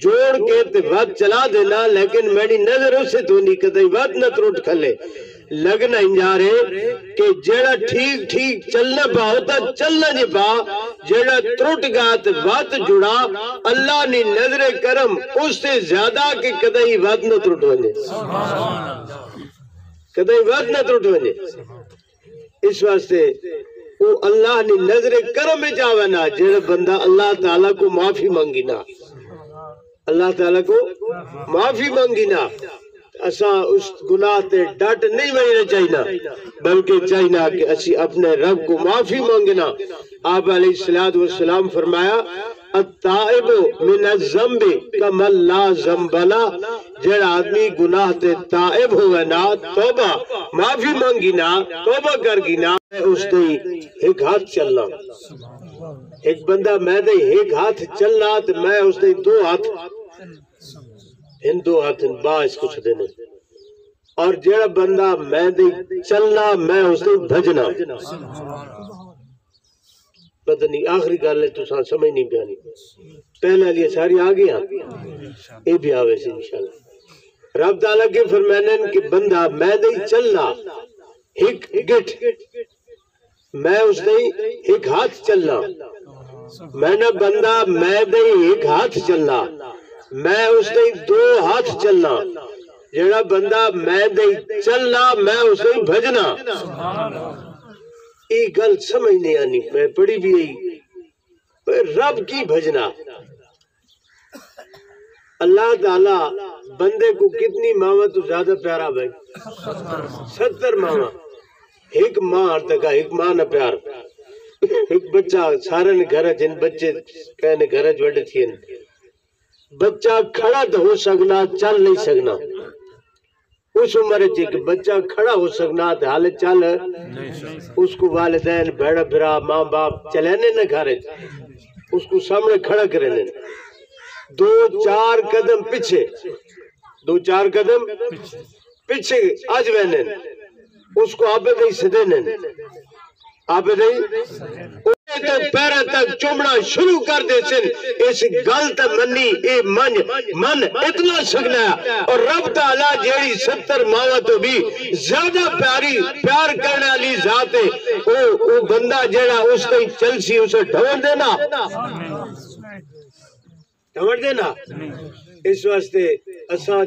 جوڑ کے تے وقت چلا دینا، لیکن میری نظر اسے دونی کدھائی وقت نہ تروٹ کھلے، لگنا انجارے کہ جیڑا ٹھیک ٹھیک چلنا پا ہوتا چلنا جی پا، جیڑا تروٹ گا تے وقت جڑا اللہ نے نظر کرم اس سے زیادہ کہ کدھائی وقت نہ تروٹ ہونے، کدھائی وقت نہ تروٹ ہونے، اس واسطے وہ اللہ نے نظر کرم جاوے نا، جیڑا بندہ اللہ تعالیٰ کو معافی مانگی نا، اللہ تعالیٰ کو معافی مانگی نا، اساں اس گناہ تے ڈٹ نہیں مانگنا چاہینا، بلکہ چاہینا کہ اسی اپنے رب کو معافی مانگنا۔ آپ علیہ السلام فرمایا التائب من الذنب کمن لا ذنب له، جڑا آدمی گناہ تے تائب ہوئے نا، توبہ معافی مانگی نا، توبہ کر گی نا، اس دے ایک ہاتھ چلنا، ایک بندہ میں دے ایک ہاتھ چلنا تو میں اس دے دو ہاتھ، ان دو ہاتھ باعث کچھ دینے، اور جڑا بندہ میں دے چلنا میں اس دے بھجنا، پتہ نہیں آخری گل ہے تو سمجھ نہیں پیانی، پہلے لیے ساری آگے ہیں، یہ بھی آوے سے انشاءاللہ۔ رب تعالیٰ کے فرمانن کہ بندہ میں دے چلنا ایک گٹ، میں اس دے ایک ہاتھ چلنا، میں نہ بندہ میں دے ایک ہاتھ چلنا، میں اس دے دو ہاتھ چلنا، جڑا بندہ میں دے چلنا میں اس دے بھجنا، یہ گل سمجھ نہیں آنی، میں پڑھی بھی یہی رب کی بھجنا، اللہ تعالیٰ بندے کو کتنی ماں تو زیادہ پیارا بھائی، 70 ماں، ایک ماں تکا ایک ماں نہ پیار، ایک بچہ سارے نے گھر جن بچے کہنے گھر وڈے تھے، بچہ کھڑا تو ہو سکنا چل نہیں سکنا، اس عمر کہ بچہ کھڑا ہو سکنا تو حال چل، اس کو والدین بیڑا بھرا ماں باپ چلینے نہ گھر، اس کو سامنے کھڑا کرنے، 2-4 قدم پیچھے، 2-4 قدم پیچھے آج وینے، اس کو آپ دے سدینے، آپ دے تو پیرہ تک چومنا شروع کر دے سن، اس گلت منی اے من اتنا سکنا ہے، اور رب تعالیٰ جیڑی 70 ماں تو بھی زیادہ پیار کرنے والی ذات ہے، وہ بندہ جیڑا اس کے چلسی اسے ڈھون دینا، اس واسطے اساں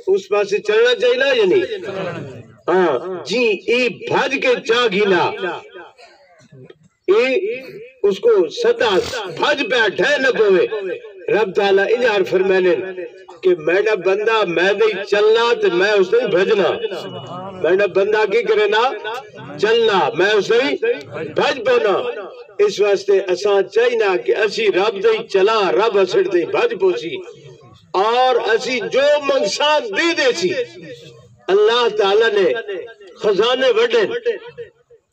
اس پاس چلنا چاہیے نا یا نہیں؟ ہاں جی ای بھج کے چاہ گیلا اس کو سدا بھج پہ ڈھے نہ پوے رب تعالیٰ انہار فرمانے کہ میرا بندہ میں نہیں چلنا تو میں اس نہیں بھجنا میرا بندہ کی کرے نا چلنا میں اس نہیں بھج پونا اس واسطے اساں چاہینا کہ اسی رب نہیں چلا رب اسڑ نہیں بھج پوسی اور اسی جو منصات دے دے سی اللہ تعالیٰ نے خزانے وڈن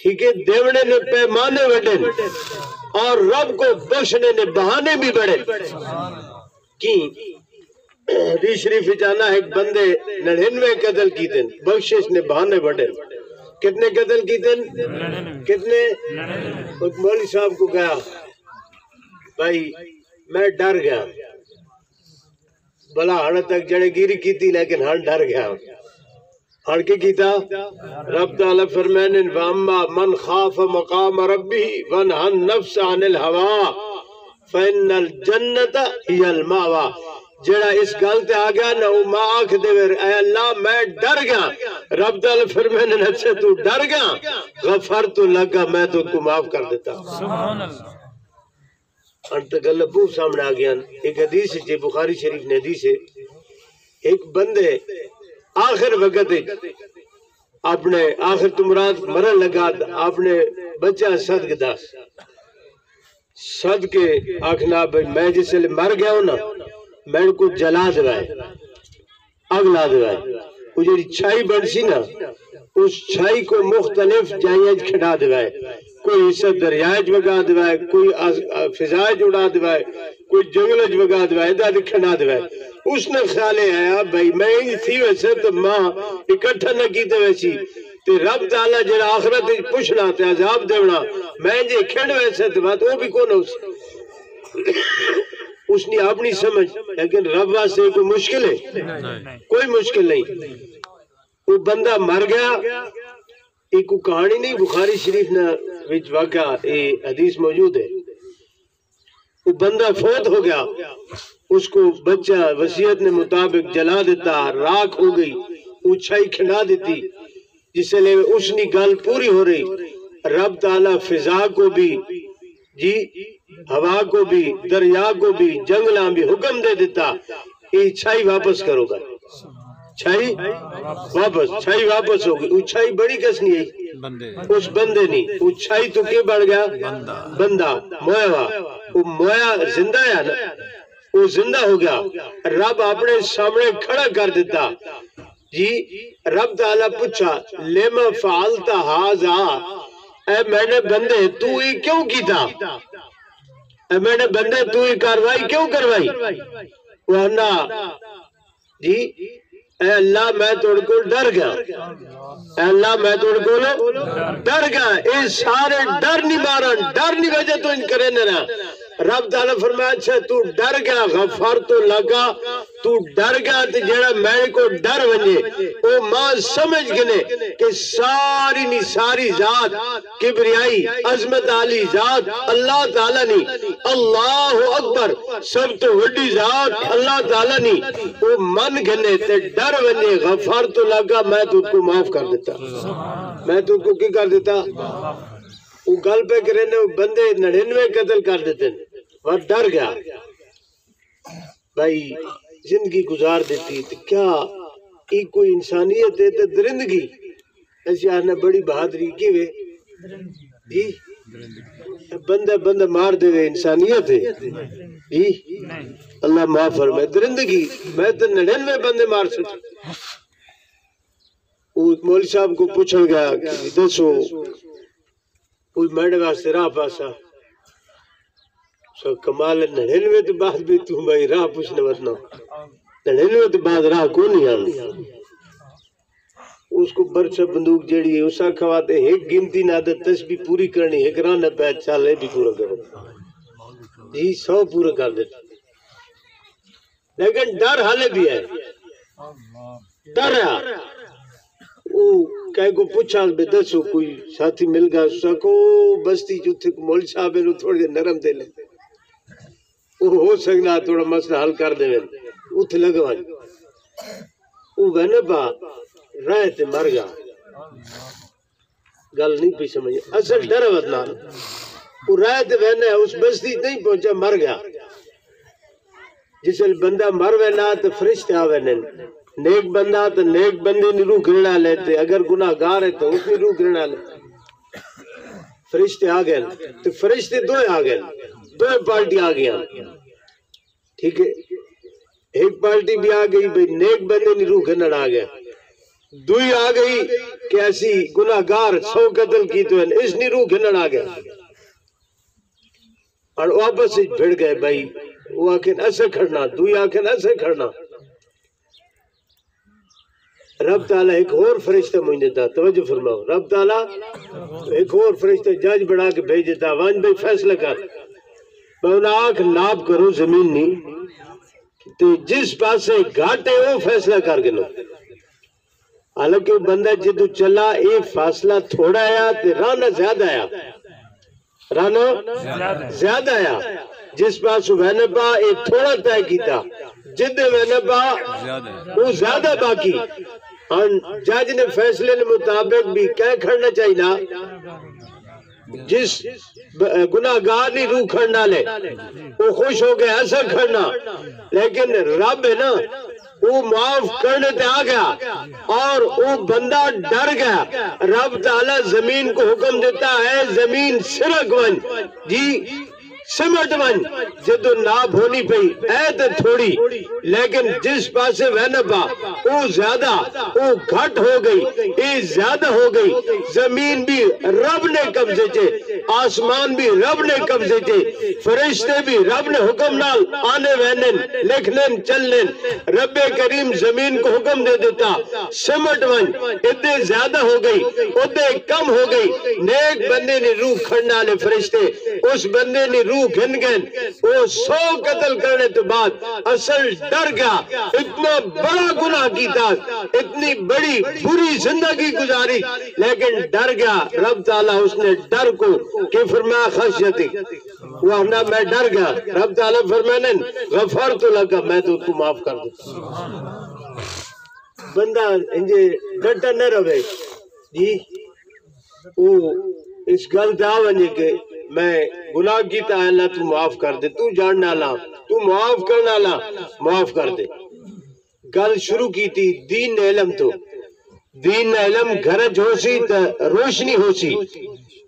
ٹھیک ہے دیونے نے پیمانے وڈن اور رب کو بخشنے نے بہانے بھی بڑھے کی حدیث شریف جانا ایک بندے 99 قتل کی دن بخشش نے بہانے بڑھے کتنے قتل کی دن کتنے ایک مولوی صاحب کو کہا بھائی میں ڈر گیا بلا ہن تک جڑے گیری کی تھی لیکن ہن ڈر گیا ہن کی کیتا رب تعالیٰ فرمانے واما من خاف مقام ربی ونہا النفس عن الہوا فإن الجنت ہی الماوا جڑا اس گل تے آ گیا نہ ما آنکھ دے اے اللہ میں ڈر گیا رب تعالیٰ فرمانے اچھا تو ڈر گیا غفرت لگا میں تو کو معاف کر دیتا سبحان اللہ انت گل بہت سامنے آ گیا ایک حدیث ہے بخاری شریف نے حدیث ہے ایک بندے آخر وقت اپنے آخر تمرات مرن لگا اپنے بچہ صدق دا صدقے آخنا بھائی میں جس لئے مر گیا ہوں نا میں کو جلا دوائے اگ لا دوائے وہ جو چھائی بڑھ سی نا اس چھائی کو مختلف جائیج کھڑا دوائے کوئی حصہ دریائج وگا دوائے کوئی فضائج اڑا دوائے کوئی جنگلج وگا دوائے دادی کھڑا دوائے اس نے خیال آیا بھائی میں ہی تھی ویسے تو ماں اکٹھا نہ کیتے ویسی تے رب تعالیٰ جڑا آخرت پوچھنا تے عذاب دیونا میں جے کھڑ ویسے تو بات وہ بھی کون ہو اس نے اپنی سمجھ لیکن رب واسطے کوئی مشکل ہے کوئی مشکل نہیں وہ بندہ مر گیا ایک کہانی نہیں بخاری شریف نے وچ واقعہ حدیث موجود ہے وہ بندہ فوت ہو گیا اس کو بچہ وصیت نے مطابق جلا دیتا راکھ ہو گئی اچھائی کھڑا دیتی جس لئے اس نے گل پوری ہو رہی رب تعالیٰ فضا کو بھی جی ہوا کو بھی دریا کو بھی جنگلاں بھی حکم دے دیتا یہ چھائی واپس کرو گا چھائی واپس ہوگی اچھائی بڑی کس نہیں ہے اس بندے نہیں اچھائی تو کیا بڑھ گیا بندہ مویا وہ مویا زندہ ہے نا وہ زندہ ہو گیا رب اپنے سامنے کھڑا کر دیتا جی رب تعالیٰ پوچھا لیما فعلتا ہازا اے میں نے بندے تو ہی کیوں کی تھا اے میں نے بندے تو ہی کاروائی کیوں کروائی وہ جی اے اللہ میں توڑ کو ڈر گیا اے اللہ میں توڑ کو ڈر گیا اے سارے ڈر نہیں مارا ڈر نہیں وجہ تو ان کرے نہ رب تعالیٰ فرمایا اچھا تو ڈر گیا غفار تو لگا تو ڈر گیا تو جڑا میں کو ڈر ونجے وہ ماں سمجھ گنے کہ ساری نی ساری ذات کبریائی عظمت علی ذات اللہ تعالیٰ نی اللہ اکبر سب تو وڈی ذات اللہ تعالیٰ نی وہ من گنے تے ڈر ونجے غفار تو لگا میں تو کو معاف کر دیتا میں تو کو کی کر دیتا وہ گل پہ کرے نے بندے 99 قتل کر دیتے وہ ڈر گیا بھائی زندگی گزار دیتی تو کیا ایک کوئی انسانیت ہے تو درندگی ایسی آنے بڑی بہادری کی وے جی بندہ مار دے وے انسانیت ہے جی اللہ معاف فرمائے درندگی میں تو 99 بندے مار سکتا وہ مولوی صاحب کو پوچھا گیا کہ دسو کوئی میڈے واسطے راہ پاسا سو کمال 99 تو بعد بھی تو بھائی راہ پوچھنے ورنہ 99 تو بعد راہ کو نہیں آنا اس کو برچہ بندوق جیڑی ہے اسا کھواتے ایک گنتی نہ دے تسبیح پوری کرنی ایک راہ پہت چالے بھی پورا کرو جی 100 پورا کر دیتا لیکن ڈر حالے بھی ہے ڈر ہے وہ کہے کو پوچھا بے دسو کوئی ساتھی مل گا سکو بستی جو تھے مولوی صاحب نے تھوڑے نرم دے لے وہ ہو سکنا تھوڑا مسئلہ حل کر دے اتھ لگوان وہ وینبا رائے تے مر گیا گل نہیں پی سمجھے اصل ڈر ودنان وہ رائے تے وینے اس بستی نہیں پہنچا مر گیا جس بندہ مر وینا تو فرشتے آوے نیک بندہ تو نیک بندے نے روح گرنا لیتے اگر گناہ گار ہے تو اس نے روح گرنا لیتے فرشتے آ گئے تو فرشتے دو آ گئے دو پارٹی آ گیا ٹھیک ہے ایک پارٹی بھی آ گئی بھئی نیک بندے نے روح گرنا آ گیا دوئی آ گئی کہ ایسی گناہ گار 100 قتل کی تو اس نے روح گرنا آ گیا اور واپس سے بھڑ گئے بھائی وہ آکھیں ایسے کھڑنا دوئی آکھیں ایسے کھڑنا رب تعالیٰ ایک اور فرشتہ مجھ دیتا توجہ فرماؤ رب تعالیٰ ایک اور فرشتہ جج بڑھا کے بھیج دیتا وانج بھائی فیصلہ کر میں انہیں آنکھ لاب کروں زمین نہیں تو جس پاس سے گھاٹے وہ فیصلہ کر گنو حالانکہ وہ بندہ جدو چلا ایک فاصلہ تھوڑا آیا تو رانا زیادہ آیا رانا زیادہ آیا جس پاس وینبا ایک تھوڑا طے کیتا جد وینبا وہ زیادہ باقی جج نے فیصلے کے مطابق بھی کیا کھڑنا چاہیے نا جس گناہ گار نہیں روح کھڑنا لے وہ خوش ہو گیا ایسا کھڑنا لیکن رب ہے نا وہ معاف کرنے تے آ گیا اور وہ بندہ ڈر گیا رب تعالیٰ زمین کو حکم دیتا ہے زمین سرک ون جی سمٹ ون جدو ناب ہونی پئی ایت تھوڑی لیکن جس پاسے وینبا وہ زیادہ وہ گھٹ ہو گئی یہ زیادہ ہو گئی زمین بھی رب نے قبضے چے آسمان بھی رب نے قبضے چے فرشتے بھی رب نے حکم نال آنے وینن لکھنن چلنن رب کریم زمین کو حکم دے دیتا سمٹ ون ادھے زیادہ ہو گئی ادھے کم ہو گئی نیک بندے نے روح کھڑنا لے فرشتے اس بندے نے روح گھن گئن وہ 100 قتل کرنے تو بعد اصل ڈر گیا اتنا بڑا گناہ کیتا اتنی بڑی بری زندگی گزاری لیکن ڈر گیا رب تعالیٰ اس نے ڈر کو کہ فرمایا خشیتی وہ اپنا میں ڈر گیا رب تعالیٰ فرمانے غفرت لگا میں تو کو معاف کر دیتا بندہ انجھے ڈٹا نہ رہے جی وہ اس گل داونے کے میں گناہ کیتا ہے اللہ تو معاف کر دے تو جاننا لا تو معاف کرنا لا معاف کر دے گل شروع کی تھی دین علم تو دین علم گھرج ہو سی تا روشنی ہو سی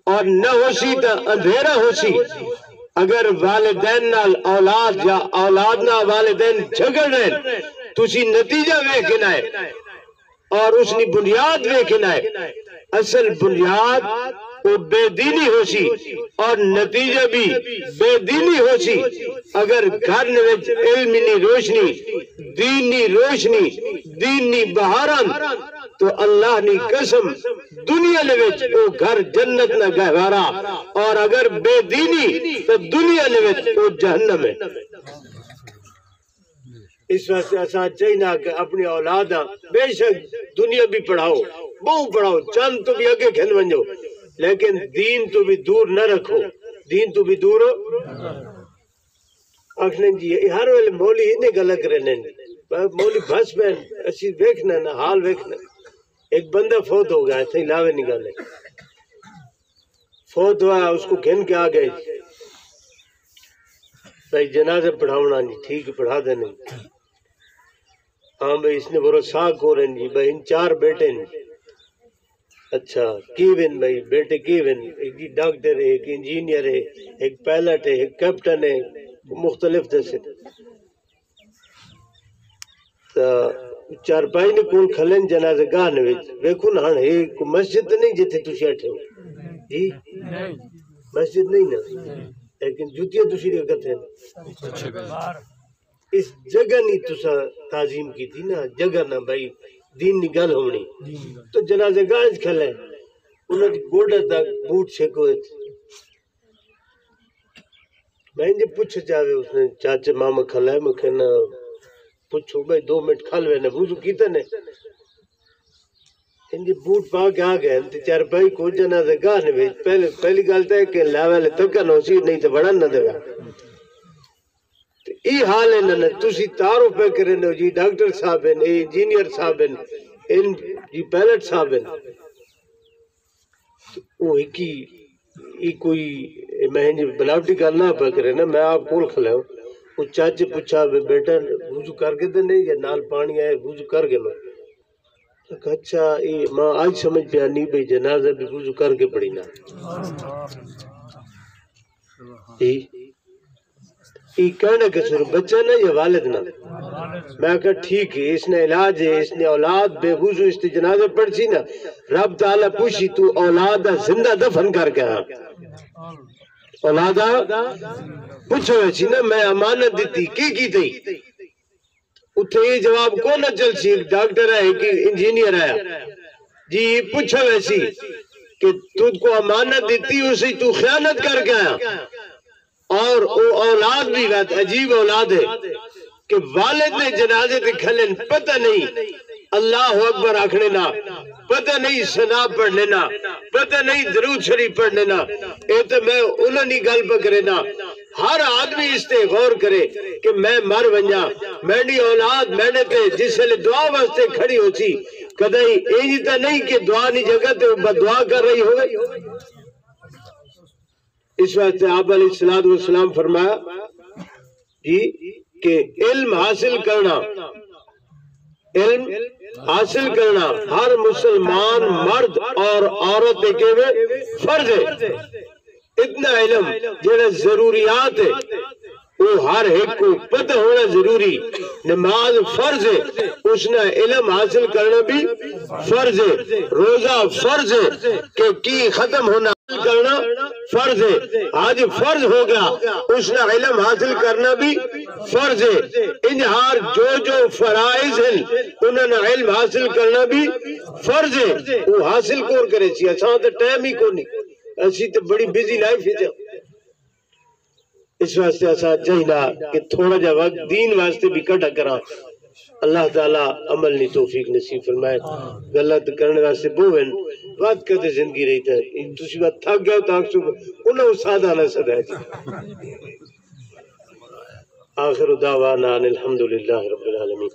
اور نہ ہو سی تا اندھیرا ہو سی اگر والدین نال اولاد یا اولاد نہ والدین جھگڑ رہے تو اسی نتیجہ ویکھنا ہے اور اس نے بنیاد ویکھنا ہے اصل بنیاد وہ بے دینی ہو سی اور نتیجہ بھی بے دینی ہو سی اگر گھر نوچ علمی روشنی دینی روشنی دینی بہاران تو اللہ نے قسم دنیا نوچ وہ گھر جنت نہ گہوارا اور اگر بے دینی تو دنیا نوچ وہ جہنم ہے اس واسطے ایسا چاہیے کہ اپنی اولاداں بے شک دنیا بھی پڑھاؤ بہو پڑھاؤ چند تو بھی اگے کھن ونجو لیکن دین تو بھی دور نہ رکھو دین تو بھی دور ہو آخنے جی ہر ویلے مولی انہیں گلک رہنے مولی بھس بین اسی ویکھنا نا حال ویکھنا ایک بندہ فوت ہو گیا تھے لاوے نگالے فوت ہوا اس کو گھن کے آ گئے بھائی جنازہ پڑھاؤنا جی ٹھیک پڑھا دینے ہاں بھائی اس نے برو ساکھ ہو رہے جی بھائی ان 4 بیٹے ہیں اچھا کیون بھائی بیٹے کیون ایک جی ڈاکٹر ہے ایک انجینئر ہے ایک پائلٹ ہے ایک کیپٹن ہے مختلف جیسے چارپائی نے کول کھلن جنازہ گاہ نے ویکھو نا ایک مسجد نہیں جتے تسی اٹھے ہو جی مسجد نہیں نا لیکن جوتیاں تسی رکھتے ہیں اس جگہ نہیں تسا تعظیم کی تھی نا جگہ نا بھائی دین نگل ہونی تو جنازے گاہ کھلے انہوں نے گوڑا تک بوٹ چھکوئے تھے میں انجھے پوچھ چاہے اس نے چاچے ماما کھلائے مکھے نا پوچھو بھائی 2 منٹ کھلوے نے وضو کیتا نے انجھے بوٹ پا کے آ گئے تو چار بھائی کو جنازے گاہ نے پہلی گالتا ہے کہ لاوے لے تکا نو سی نہیں تو بڑا نہ دے گا ای حال ہے نا تسی تعارف پہ کرنے ہو جی ڈاکٹر صاحب ہیں اے انجینئر صاحب ہیں ان جی پیلٹ صاحب ہیں وہ ایک کوئی میں بناوٹی کرنا پہ کرے نا میں آپ کول کھلے ہوں وہ چاچے پوچھا بیٹا وضو کر کے دے نہیں یا نال پانی آئے وضو کر کے میں اچھا ماں آج سمجھ پہ آنی بھئی جنازہ بھی وضو کر کے پڑی نا کہنا کہ سر بچہ نا یا والد نا میں کہا ٹھیک ہے اس نے علاج ہے اس نے اولاد بے وضو اس نے جنازہ پڑھ سی نا رب تعالیٰ پوچھی تو اولادہ زندہ دفن کر کے اولادہ پوچھو ایسی نا میں امانت دیتی کی تھی اتھے یہ جواب کون نہ چل سی ڈاکٹر ہے کہ انجینئر ہے جی پوچھو ایسی کہ تجھ کو امانت دیتی اسی تو خیانت کر کے آیا اور اولاد بھی بات عجیب اولاد ہے کہ والد نے جنازے تے کھلن پتہ نہیں اللہ اکبر آکھنے نا پتہ نہیں ثنا پڑھنے نا پتہ نہیں درود شریف پڑھنے نا اے تو میں انہوں نے گل پکرے نا ہر آدمی اس تے غور کرے کہ میں مر ونجا میری اولاد میں نے تے جس لئے دعا واسطے کھڑی ہو سی کدھائی ایجتا نہیں کہ دعا نہیں جگہ تے بدعا کر رہی ہو گئی اس واسطے آپ علیہ السلام فرمایا جی کہ علم حاصل کرنا ہر مسلمان مرد اور عورت کے فرض ہے اتنا علم جنہیں ضروریات ہے وہ ہر ایک کو پتہ ہونا ضروری نماز فرض ہے اس نے علم حاصل کرنا بھی فرض ہے روزہ فرض ہے کہ کی ختم ہونا کرنا فرض ہے آج فرض ہو گیا اس نے علم حاصل کرنا بھی فرض ہے انہار جو فرائض ہیں انہوں نے علم حاصل کرنا بھی فرض ہے وہ حاصل کون کرے سی اساں تو ٹائم ہی کو نہیں اسی تو بڑی بیزی لائف ہے اس واسطے ایسا چاہیے کہ تھوڑا جا وقت دین واسطے بھی کٹا کرا اللہ تعالیٰ عمل نہیں توفیق نصیب فرمائے غلط کرنے واسطے بوین بات کرتے زندگی رہتا ہے تسی بات تھک گئے تاک سو انہوں سادہ نہ سد ہے آخر دعوانا الحمدللہ رب العالمین